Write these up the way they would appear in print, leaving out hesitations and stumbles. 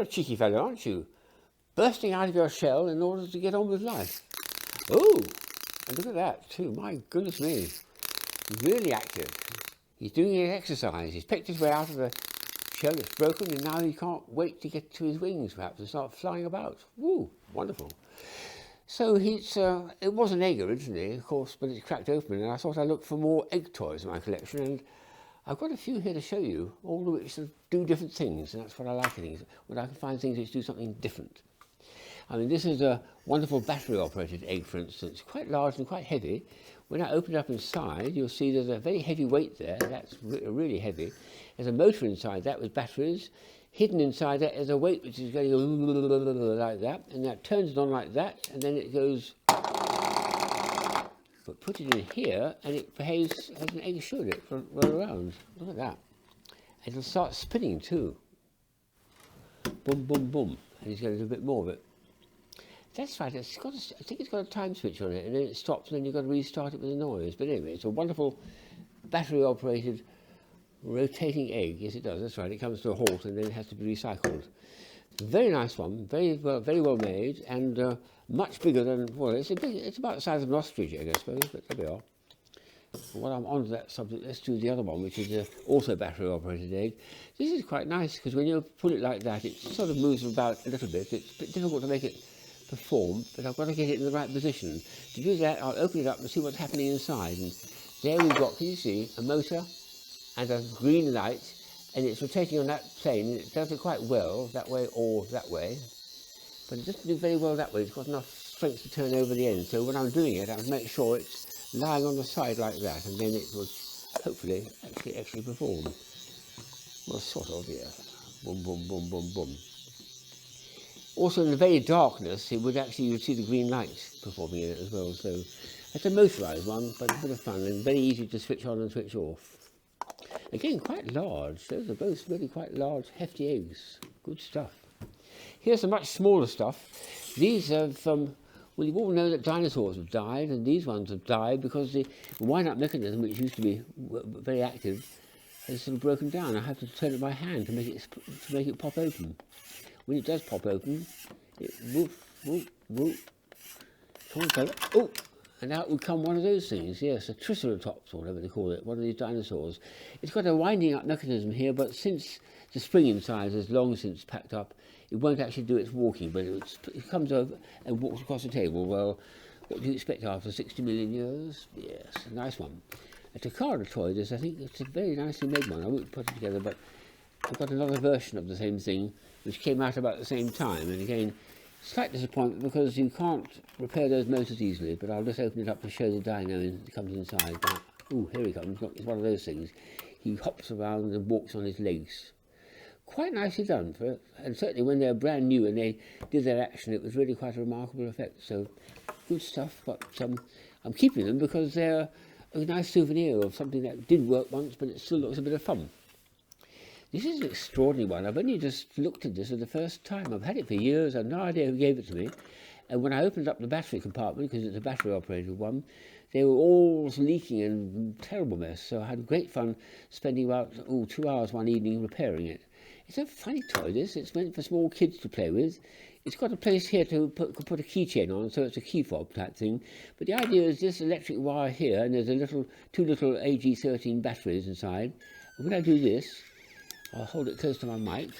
cheeky fellow, aren't you? Bursting out of your shell in order to get on with life. Oh, and look at that too. My goodness me. Really active. He's doing his exercise. He's picked his way out of the shell that's broken, and now he can't wait to get to his wings, perhaps, and start flying about. Woo, wonderful. So it was an egg originally, of course, but it's cracked open, and I thought I'd look for more egg toys in my collection, and I've got a few here to show you, all of which do different things, and that's what I like in things, when I can find things which do something different. I mean, this is a wonderful battery-operated egg, for instance, quite large and quite heavy. When I open it up inside, you'll see there's a very heavy weight there. That's really heavy. There's a motor inside that with batteries. Hidden inside that is a weight which is going like that, and that turns it on like that, and then it goes. But put it in here, and it behaves as an egg should. It roll around. Look at that. And it'll start spinning too. Boom, boom, boom, and he's going to do a bit more of it. That's right, I think it's got a time switch on it, and then it stops, and then you've got to restart it with a noise. But anyway, it's a wonderful battery-operated rotating egg. Yes, it does, that's right. It comes to a halt, and then it has to be recycled. Very nice one, very well made, and much bigger than, well, it's about the size of an ostrich egg, I suppose, but there we are. While I'm on to that subject, let's do the other one, which is also a battery-operated egg. This is quite nice, because when you pull it like that, it sort of moves about a little bit. It's a bit difficult to make it perform, but I've got to get it in the right position. To do that, I'll open it up and see what's happening inside. And there we've got, can you see, a motor and a green light, and it's rotating on that plane. It does it quite well, that way or that way, but it doesn't do very well that way. It's got enough strength to turn over the end. So when I'm doing it, I'll make sure it's lying on the side like that, and then it will hopefully actually perform. Well, sort of, yeah. Boom, boom, boom, boom, boom. Also, in the very darkness, it would actually, you'd see the green light performing in it as well. So it's a motorised one, but a bit of fun and very easy to switch on and switch off. Again, quite large. Those are both really quite large, hefty eggs. Good stuff. Here's some much smaller stuff. These have, well, you all know that dinosaurs have died, and these ones have died because the wind-up mechanism, which used to be very active, has sort of broken down. I have to turn it by hand to make it pop open. When it does pop open, it woof, woof, woof. Oh, and out would come one of those things, yes, a triceratops or whatever they call it, one of these dinosaurs. It's got a winding up mechanism here, but since the spring inside has long since packed up, it won't actually do its walking, but it comes over and walks across the table. Well, what do you expect after 60 million years? Yes, a nice one. A Takara toy, this, I think it's a very nicely made one. I won't put it together, but I've got another version of the same thing, which came out about the same time, and again, slight disappointment because you can't repair those motors easily, but I'll just open it up to show the dino that comes inside. Oh, here he comes, it's one of those things. He hops around and walks on his legs. Quite nicely done, and certainly when they're brand new and they did their action, it was really quite a remarkable effect. So, good stuff, but I'm keeping them because they're a nice souvenir of something that did work once, but it still looks a bit of fun. This is an extraordinary one. I've only just looked at this for the first time. I've had it for years. I have no idea who gave it to me. And when I opened up the battery compartment, because it's a battery-operated one, they were all leaking and terrible mess. So I had great fun spending about 2 hours one evening repairing it. It's a funny toy, this. It's meant for small kids to play with. It's got a place here to put a keychain on, so it's a key fob type thing. But the idea is this electric wire here, and there's two little AG13 batteries inside. And when I do this, I'll hold it close to my mic.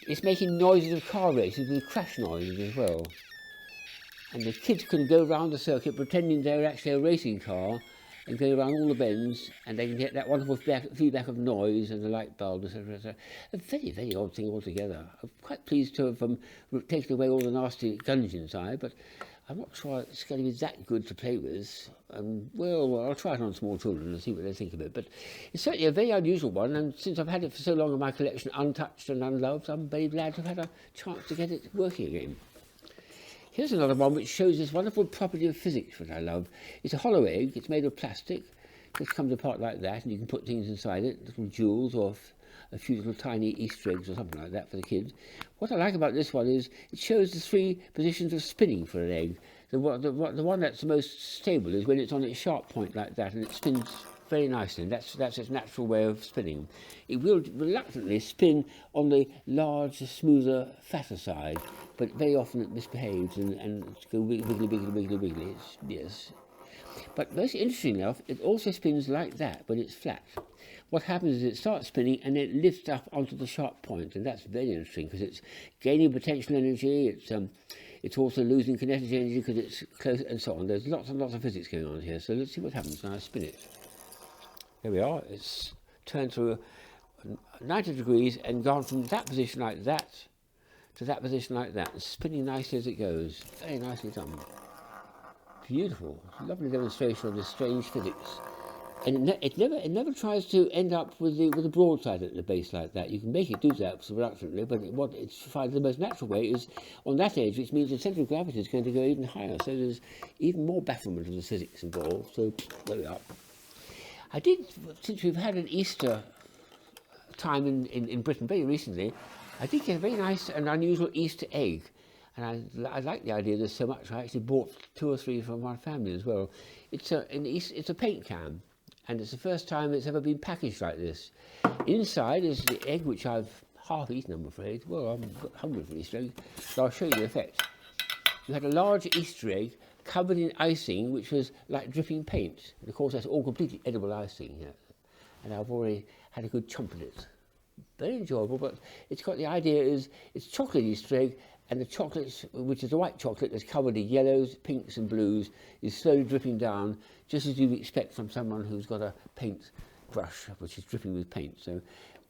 It's making noises of car races with crash noises as well. And the kids can go around the circuit pretending they're actually a racing car and go around all the bends, and they can get that wonderful feedback of noise and the light bulb, etc. etc. A very, very odd thing altogether. I'm quite pleased to have taken away all the nasty guns inside, but I'm not sure it's going to be that good to play with. Well, I'll try it on small children and see what they think of it. But it's certainly a very unusual one, and since I've had it for so long in my collection, untouched and unloved, I'm very glad to have had a chance to get it working again. Here's another one which shows this wonderful property of physics, which I love. It's a hollow egg. It's made of plastic. It just comes apart like that, and you can put things inside it, little jewels or a few little tiny Easter eggs or something like that for the kids. What I like about this one is it shows the 3 positions of spinning for an egg. The one that's the most stable is when it's on its sharp point like that, and it spins very nicely, and that's its natural way of spinning. It will reluctantly spin on the larger, smoother, fatter side, but very often it misbehaves and go wiggly, wiggly, wiggly, wiggly. Yes. But most interesting enough, it also spins like that when it's flat. What happens is it starts spinning and it lifts up onto the sharp point, and that's very interesting because it's gaining potential energy, it's also losing kinetic energy because it's close, and so on. There's lots and lots of physics going on here, so let's see what happens when I spin it. There we are, it's turned through 90 degrees and gone from that position like that to that position like that, spinning nicely as it goes. Very nicely done. Beautiful, lovely demonstration of this strange physics. And it never tries to end up with the broadside at the base like that. You can make it do that reluctantly, but what it's finds the most natural way is on that edge, which means the centre of gravity is going to go even higher. So there's even more bafflement of the physics involved. So there we are. I did, since we've had an Easter time in Britain very recently, I did get a very nice and unusual Easter egg. And I like the idea of this so much, I actually bought 2 or 3 from my family as well. It's a paint can, and it's the first time it's ever been packaged like this. Inside is the egg, which I've half eaten, I'm afraid. Well, I'm hungry for Easter egg, so I'll show you the effect. You had a large Easter egg covered in icing, which was like dripping paint. And of course, that's all completely edible icing here. And I've already had a good chomp at it. Very enjoyable, but it's got the idea is it's chocolate Easter egg, and the chocolate, which is the white chocolate that's covered in yellows, pinks and blues, is slowly dripping down, just as you'd expect from someone who's got a paint brush, which is dripping with paint. So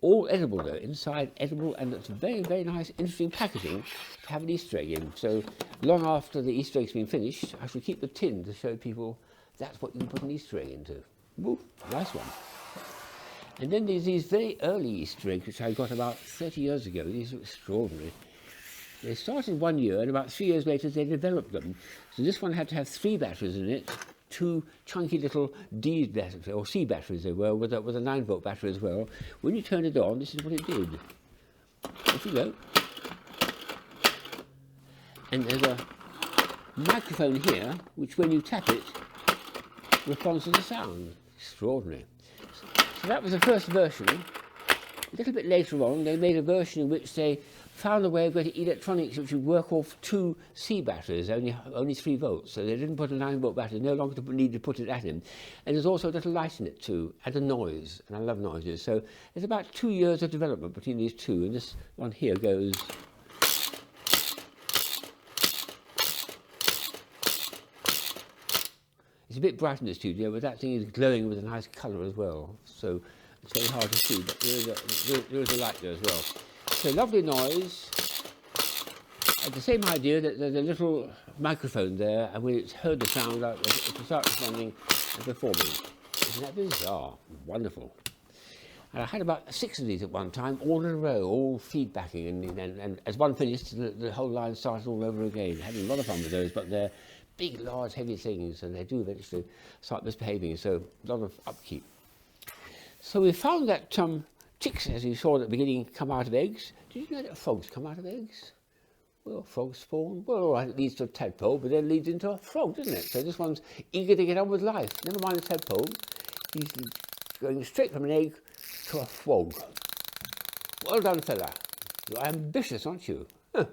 all edible though, inside edible, and it's very, very nice, interesting packaging to have an Easter egg in. So long after the Easter egg's been finished, I shall keep the tin to show people that's what you can put an Easter egg into. Woo, nice one. And then there's these very early Easter eggs, which I got about 30 years ago. These are extraordinary. They started 1 year, and about 3 years later they developed them. So this one had to have 3 batteries in it, 2 chunky little D batteries, or C batteries they were, with a 9-volt battery as well. When you turned it on, this is what it did. Off you go. And there's a microphone here, which when you tap it, responds to the sound. Extraordinary. So that was the first version. A little bit later on, they made a version in which they found a way of getting electronics which would work off 2 C batteries, only 3 volts. So they didn't put a 9-volt battery, no longer need to put it at him. And there's also a little light in it too, and a noise, and I love noises. So there's about 2 years of development between these two, and this one here goes. It's a bit bright in the studio, but that thing is glowing with a nice colour as well. So it's very hard to see, but there is a light there as well. So lovely noise. And the same idea that there's a little microphone there, and when it's heard the sound, it will start responding and performing. Isn't that bizarre? Wonderful. And I had about 6 of these at one time, all in a row, all feedbacking, and as one finished, the whole line started all over again. Having a lot of fun with those, but they're big, large, heavy things, and they do eventually start misbehaving, so a lot of upkeep. So we found that chicks, as you saw at the beginning, come out of eggs. Did you know that frogs come out of eggs? Well, frogs spawn. Well, all right, it leads to a tadpole, but then leads into a frog, doesn't it? So this one's eager to get on with life. Never mind the tadpole. He's going straight from an egg to a frog. Well done, fella. You're ambitious, aren't you? Huh.